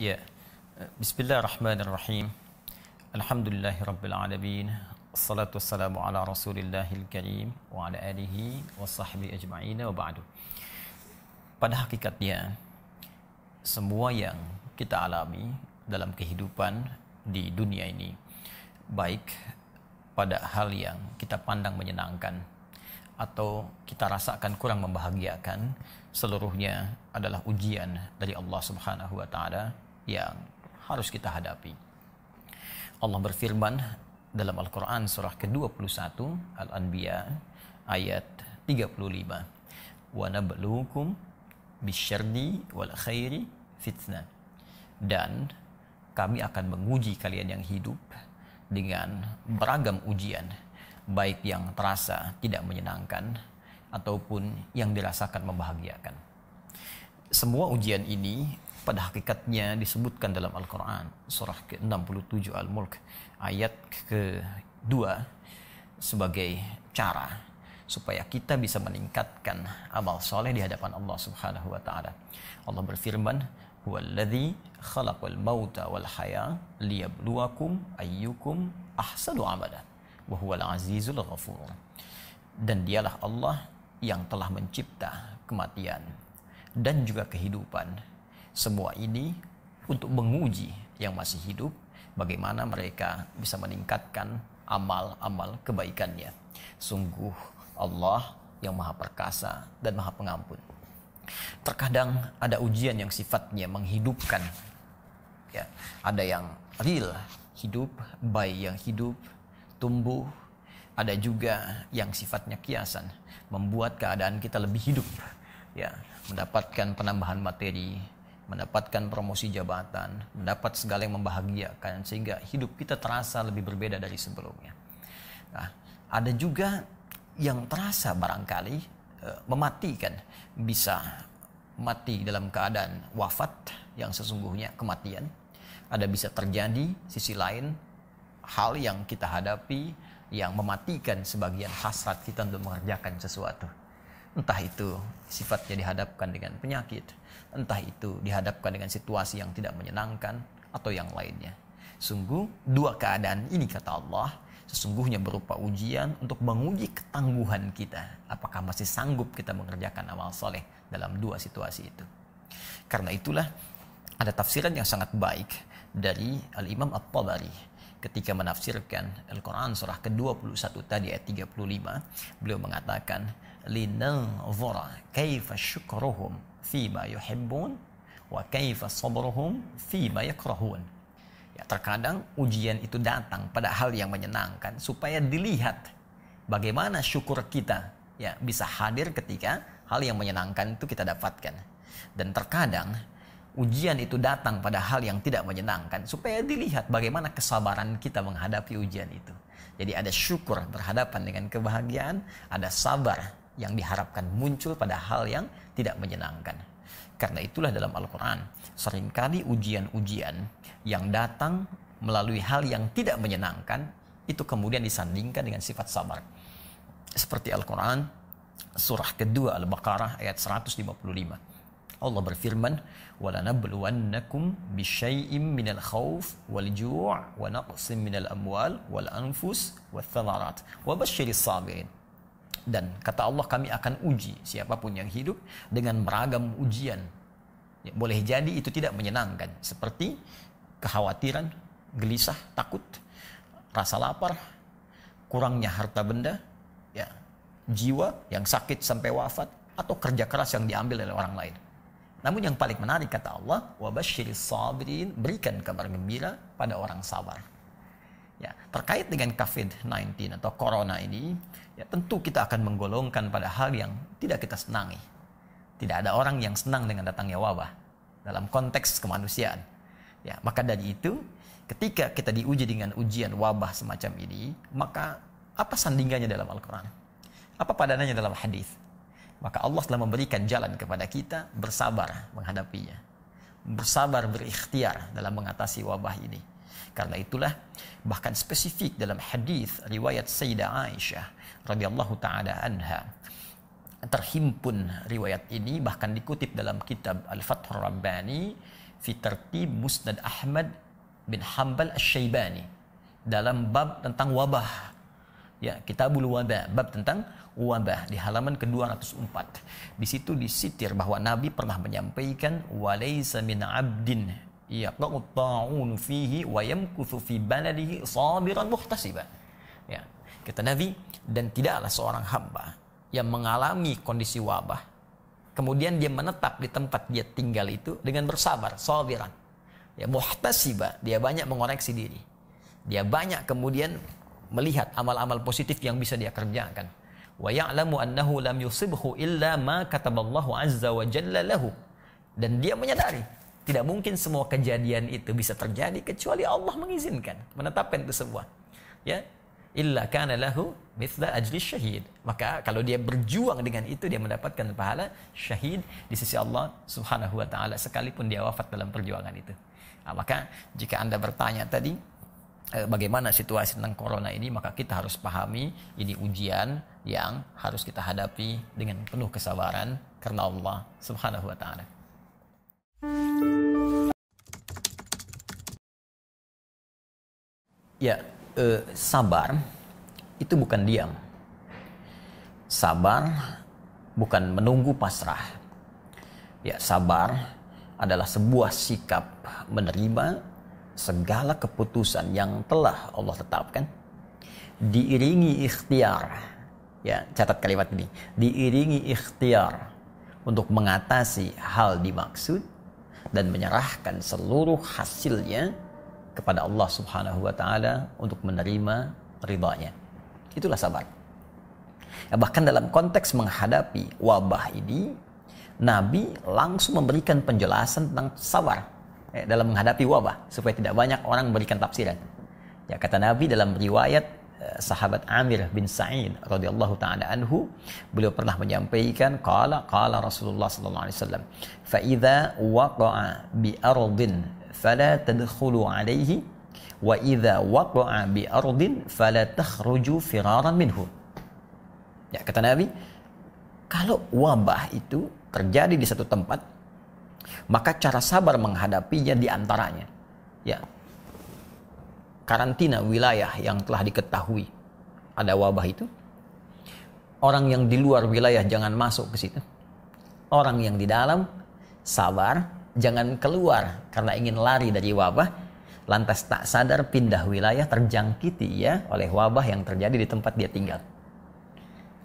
Ya, Bismillahirrahmanirrahim. Alhamdulillahirabbil alamin. Wassalatu wassalamu ala Rasulillahil karim wa ala alihi wa sahbihi ajma'in wa ba'du. Pada hakikatnya semua yang kita alami dalam kehidupan di dunia ini, baik pada hal yang kita pandang menyenangkan atau kita rasakan kurang membahagiakan, seluruhnya adalah ujian dari Allah Subhanahu wa taala yang harus kita hadapi. Allah berfirman dalam Al-Quran surah ke-21 Al-Anbiya ayat 35, wa nabluukum bisyarri wal khairi fitnah, dan kami akan menguji kalian yang hidup dengan beragam ujian, baik yang terasa tidak menyenangkan ataupun yang dirasakan membahagiakan. Semua ujian ini pada hakikatnya disebutkan dalam Al-Quran surah ke-67 Al-Mulk ayat ke-2 sebagai cara supaya kita bisa meningkatkan amal soleh di hadapan Allah Subhanahu wa taala. Allah berfirman, "Huwallazi khalaqal mauta wal haya liyabluwakum ayyukum ahsanu amala wa huwal azizul ghafur." Dan dialah Allah yang telah mencipta kematian dan juga kehidupan. Semua ini untuk menguji yang masih hidup bagaimana mereka bisa meningkatkan amal-amal kebaikannya. Sungguh Allah yang Maha Perkasa dan Maha Pengampun. Terkadang ada ujian yang sifatnya menghidupkan. Ya, ada yang real, hidup, bayi yang hidup, tumbuh. Ada juga yang sifatnya kiasan, membuat keadaan kita lebih hidup. Ya, mendapatkan penambahan materi, mendapatkan promosi jabatan, mendapat segala yang membahagiakan sehingga hidup kita terasa lebih berbeda dari sebelumnya. Nah, ada juga yang terasa barangkali mematikan, bisa mati dalam keadaan wafat yang sesungguhnya kematian. Ada bisa terjadi sisi lain hal yang kita hadapi yang mematikan sebagian hasrat kita untuk mengerjakan sesuatu. Entah itu sifatnya dihadapkan dengan penyakit, entah itu dihadapkan dengan situasi yang tidak menyenangkan, atau yang lainnya. Sungguh dua keadaan ini, kata Allah, sesungguhnya berupa ujian untuk menguji ketangguhan kita. Apakah masih sanggup kita mengerjakan amal soleh dalam dua situasi itu. Karena itulah ada tafsiran yang sangat baik dari Al-Imam At-Tabari ketika menafsirkan Al-Quran surah ke-21 tadi ayat 35. Beliau mengatakan, linanzura kaifa syukruhum fima yuhibbun wa kaifa sabruhum fima yakrahun. Ya, terkadang ujian itu datang pada hal yang menyenangkan supaya dilihat bagaimana syukur kita ya bisa hadir ketika hal yang menyenangkan itu kita dapatkan. Dan terkadang ujian itu datang pada hal yang tidak menyenangkan supaya dilihat bagaimana kesabaran kita menghadapi ujian itu. Jadi ada syukur berhadapan dengan kebahagiaan, ada sabar yang diharapkan muncul pada hal yang tidak menyenangkan. Karena itulah dalam Al-Quran seringkali ujian-ujian yang datang melalui hal yang tidak menyenangkan itu kemudian disandingkan dengan sifat sabar. Seperti Al-Quran surah kedua Al-Baqarah ayat 155. Allah berfirman, وَلَنَبْلُوَنَّكُمْ بِشَيْءٍ مِنَ الْخَوْفِ وَالْجُوعِ وَنَقْصٍ مِنَ الْأَمْوَالِ وَالْأَنْفُسِ وَالثَّمَرَاتِ وَبَشِّرِ الصَّابِرِينَ. Dan kata Allah, kami akan uji siapapun yang hidup dengan beragam ujian. Ya, boleh jadi itu tidak menyenangkan, seperti kekhawatiran, gelisah, takut, rasa lapar, kurangnya harta benda, ya, jiwa yang sakit sampai wafat, atau kerja keras yang diambil oleh orang lain. Namun yang paling menarik kata Allah, wabasyiris sabirin, berikan kabar gembira pada orang sabar. Ya, terkait dengan COVID-19 atau corona ini, ya tentu kita akan menggolongkan pada hal yang tidak kita senangi. Tidak ada orang yang senang dengan datangnya wabah dalam konteks kemanusiaan. Ya, maka dari itu, ketika kita diuji dengan ujian wabah semacam ini, maka apa sandingannya dalam Al-Quran? Apa padanannya dalam hadis? Maka Allah telah memberikan jalan kepada kita bersabar menghadapinya. Bersabar berikhtiar dalam mengatasi wabah ini. Karena itulah bahkan spesifik dalam hadis riwayat Sayyidah Aisyah radhiyallahu taala anha, terhimpun riwayat ini bahkan dikutip dalam kitab Al-Fathur Rabbani fi Tartib Musnad Ahmad bin Hanbal Asy-Syaibani dalam bab tentang wabah. Ya, Kitabul Wabah, bab tentang wabah di halaman ke-204. Di situ disitir bahwa Nabi pernah menyampaikan walaysa min 'abdin yaqa'u ta'un fihi wa yamkuthu fi baladihi sabiran muhtasiban. Ya, kata Nabi, dan tidaklah seorang hamba yang mengalami kondisi wabah, kemudian dia menetap di tempat dia tinggal itu dengan bersabar, sabiran. Ya, muhtasiba, dia banyak mengoreksi diri. Dia banyak kemudian melihat amal-amal positif yang bisa dia kerjakan. Wa ya'lamu annahu lam yusibhu illa ma kataballahu azza wa jalla lahu. Dan dia menyadari, tidak mungkin semua kejadian itu bisa terjadi kecuali Allah mengizinkan, menetapkan itu semua. Ya, illa kana lahu mithla ajli syahid. Maka kalau dia berjuang dengan itu, dia mendapatkan pahala syahid di sisi Allah Subhanahu wa taala sekalipun dia wafat dalam perjuangan itu. Nah, maka jika Anda bertanya tadi bagaimana situasi tentang corona ini, maka kita harus pahami ini ujian yang harus kita hadapi dengan penuh kesabaran karena Allah Subhanahu wa taala. Ya, sabar itu bukan diam. Sabar bukan menunggu pasrah. Ya, sabar adalah sebuah sikap menerima segala keputusan yang telah Allah tetapkan, diiringi ikhtiar. Ya, catat kalimat ini. Diiringi ikhtiar untuk mengatasi hal dimaksud dan menyerahkan seluruh hasilnya kepada Allah Subhanahu wa taala untuk menerima ridhanya. Itulah sabar. Ya, bahkan dalam konteks menghadapi wabah ini, Nabi langsung memberikan penjelasan tentang sabar dalam menghadapi wabah supaya tidak banyak orang memberikan tafsiran. Ya, kata Nabi dalam riwayat sahabat Amir bin Sa'id radhiyallahu taala anhu, beliau pernah menyampaikan qala Rasulullah sallallahu alaihi wasallam, fa idza waqa'a bi ardin fala tadkhulu alaihi wa idza waqa'a bi ardin fala takhruju firaran minhu. Ya, kata Nabi, kalau wabah itu terjadi di satu tempat, maka cara sabar menghadapinya di antaranya, ya, karantina wilayah yang telah diketahui ada wabah itu. Orang yang di luar wilayah jangan masuk ke situ. Orang yang di dalam sabar, jangan keluar karena ingin lari dari wabah, lantas tak sadar pindah wilayah terjangkiti ya oleh wabah yang terjadi di tempat dia tinggal.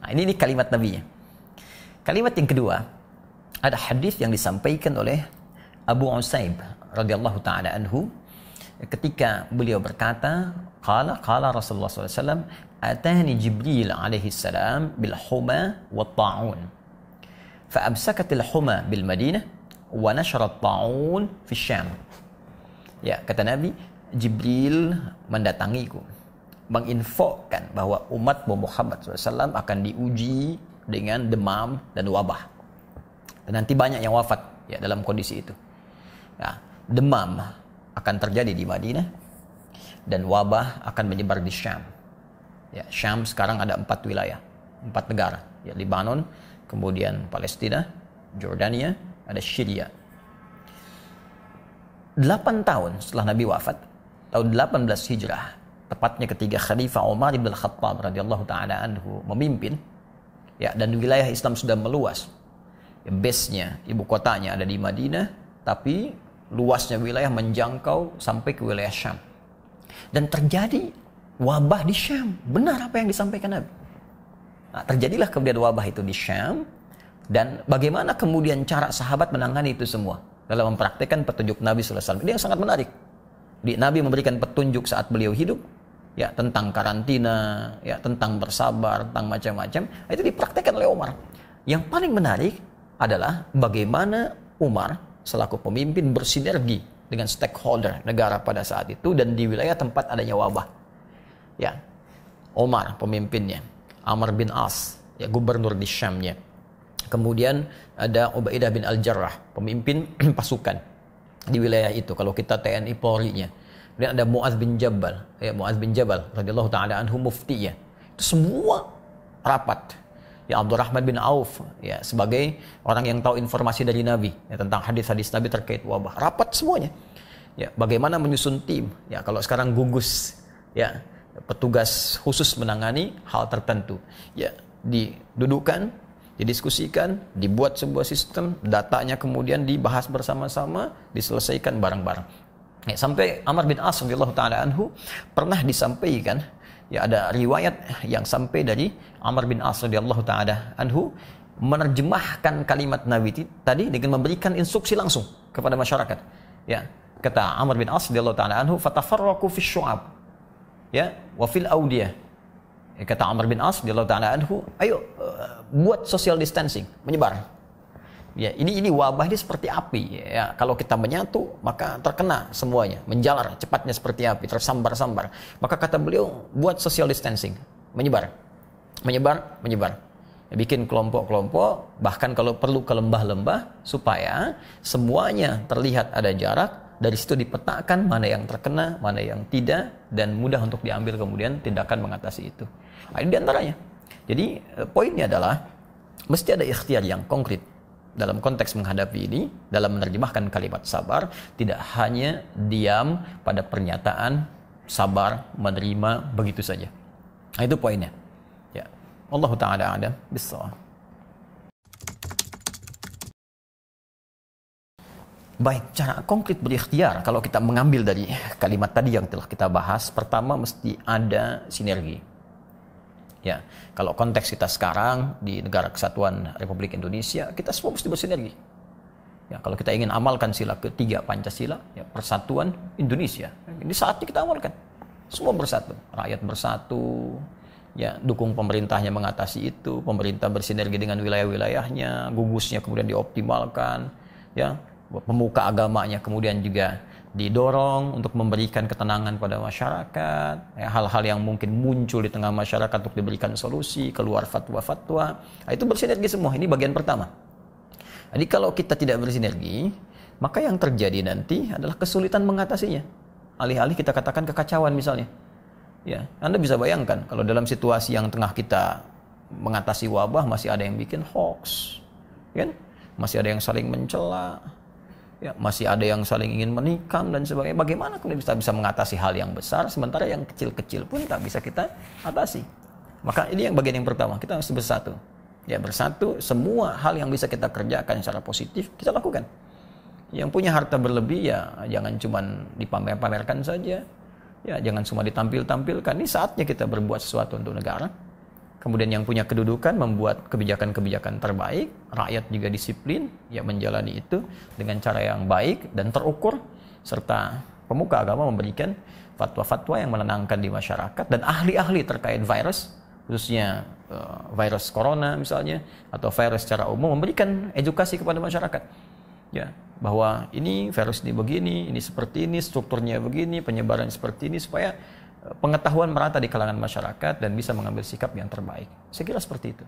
Nah, ini kalimat Nabi-nya. Kalimat yang kedua, ada hadis yang disampaikan oleh Abu Usaib radhiyallahu taala anhu ketika beliau berkata, qala Rasulullah SAW, atani Jibril alaihi salam bil huma wa ta'un fa amsakatil huma bil Madinah wa nasharat ta'un fi Syam. Ya, kata Nabi, Jibril mendatangiku menginfokan bahwa umat Muhammad SAW akan diuji dengan demam dan wabah. Dan nanti banyak yang wafat ya dalam kondisi itu. Ya, demam akan terjadi di Madinah dan wabah akan menyebar di Syam. Ya, Syam sekarang ada 4 wilayah, 4 negara. Ya, Lebanon, kemudian Palestina, Jordania, ada Syria. 8 tahun setelah Nabi wafat, tahun 18 Hijrah, tepatnya ketika Khalifah Umar bin Khattab radhiyallahu taala anhu memimpin, ya, dan wilayah Islam sudah meluas. Ya, base-nya, ibu kotanya ada di Madinah, tapi luasnya wilayah menjangkau sampai ke wilayah Syam. Dan terjadi wabah di Syam. Benar apa yang disampaikan Nabi. Nah, terjadilah kemudian wabah itu di Syam. Dan bagaimana kemudian cara sahabat menangani itu semua dalam mempraktikkan petunjuk Nabi SAW. Ini yang sangat menarik. Nabi memberikan petunjuk saat beliau hidup, ya, tentang karantina, ya, tentang bersabar, tentang macam-macam. Itu dipraktikkan oleh Umar. Yang paling menarik adalah bagaimana Umar selaku pemimpin bersinergi dengan stakeholder negara pada saat itu dan di wilayah tempat adanya wabah. Ya, Umar pemimpinnya, Amr bin As, ya, gubernur di Syamnya. Kemudian ada Ubaidah bin Al-Jarrah, pemimpin pasukan di wilayah itu. Kalau kita TNI Polri-nya. Kemudian ada Mu'adz bin Jabal, ya, Mu'adz bin Jabal radhiyallahu taala anhu muftinya. Itu semua rapat. ya Abdurrahman bin Auf ya sebagai orang yang tahu informasi dari Nabi ya, tentang hadis-hadis Nabi terkait wabah. Rapat semuanya. Ya, bagaimana menyusun tim? Ya, kalau sekarang gugus ya, petugas khusus menangani hal tertentu. Ya, didudukkan, didiskusikan, dibuat sebuah sistem, datanya kemudian dibahas bersama-sama, diselesaikan bareng-bareng. Ya, sampai Amr bin As radhiyallahu taala anhu pernah disampaikan, ya ada riwayat yang sampai dari Amr bin As radhiyallahu taala anhu menerjemahkan kalimat Nabi tadi dengan memberikan instruksi langsung kepada masyarakat. Ya, kata Amr bin As radhiyallahu taala anhu, "Fatafarraqu fi syu'ab." Ya, wa fil audiyah. Kata Amr bin As radhiyallahu taala anhu, ayo buat social distancing, menyebar. Ya, ini wabah ini seperti api ya. Kalau kita menyatu, maka terkena semuanya, menjalar cepatnya seperti api, tersambar-sambar. Maka kata beliau, buat social distancing, menyebar. Ya, bikin kelompok-kelompok, bahkan kalau perlu ke lembah-lembah supaya semuanya terlihat ada jarak. Dari situ dipetakan mana yang terkena, mana yang tidak, dan mudah untuk diambil kemudian tindakan mengatasi itu. Nah, ini diantaranya. Jadi poinnya adalah mesti ada ikhtiar yang konkret dalam konteks menghadapi ini, dalam menerjemahkan kalimat sabar, tidak hanya diam pada pernyataan sabar, menerima begitu saja. Nah, itu poinnya. Ya, Allah Taala a'lam bissawab. Baik, cara konkret berikhtiar kalau kita mengambil dari kalimat tadi yang telah kita bahas, pertama mesti ada sinergi. Ya, kalau konteks kita sekarang di Negara Kesatuan Republik Indonesia, kita semua mesti bersinergi. Ya, kalau kita ingin amalkan sila ketiga Pancasila, ya persatuan Indonesia. Ini saatnya kita amalkan. Semua bersatu, rakyat bersatu, ya dukung pemerintahnya mengatasi itu, pemerintah bersinergi dengan wilayah-wilayahnya, gugusnya kemudian dioptimalkan, ya. Pemuka agamanya kemudian juga didorong untuk memberikan ketenangan pada masyarakat, ya, hal-hal yang mungkin muncul di tengah masyarakat untuk diberikan solusi, keluar fatwa-fatwa. Nah, itu bersinergi semua. Ini bagian pertama. Jadi kalau kita tidak bersinergi, maka yang terjadi nanti adalah kesulitan mengatasinya. Alih-alih kita katakan kekacauan misalnya. Ya, Anda bisa bayangkan kalau dalam situasi yang tengah kita mengatasi wabah masih ada yang bikin hoax, kan? Masih ada yang saling mencela. Ya, masih ada yang saling ingin menikam dan sebagainya. Bagaimana kita bisa mengatasi hal yang besar sementara yang kecil-kecil pun tak bisa kita atasi? Maka ini yang bagian yang pertama, kita harus bersatu. Ya, bersatu, semua hal yang bisa kita kerjakan secara positif kita lakukan. Yang punya harta berlebih ya jangan cuma dipamer-pamerkan saja. Ya, jangan cuma ditampil-tampilkan. Ini saatnya kita berbuat sesuatu untuk negara. Kemudian yang punya kedudukan membuat kebijakan-kebijakan terbaik, rakyat juga disiplin, ya menjalani itu dengan cara yang baik dan terukur, serta pemuka agama memberikan fatwa-fatwa yang menenangkan di masyarakat, dan ahli-ahli terkait virus, khususnya virus corona misalnya, atau virus secara umum, memberikan edukasi kepada masyarakat. Ya, bahwa ini virus ini begini, ini seperti ini, strukturnya begini, penyebaran seperti ini, supaya pengetahuan merata di kalangan masyarakat dan bisa mengambil sikap yang terbaik. Saya kira seperti itu.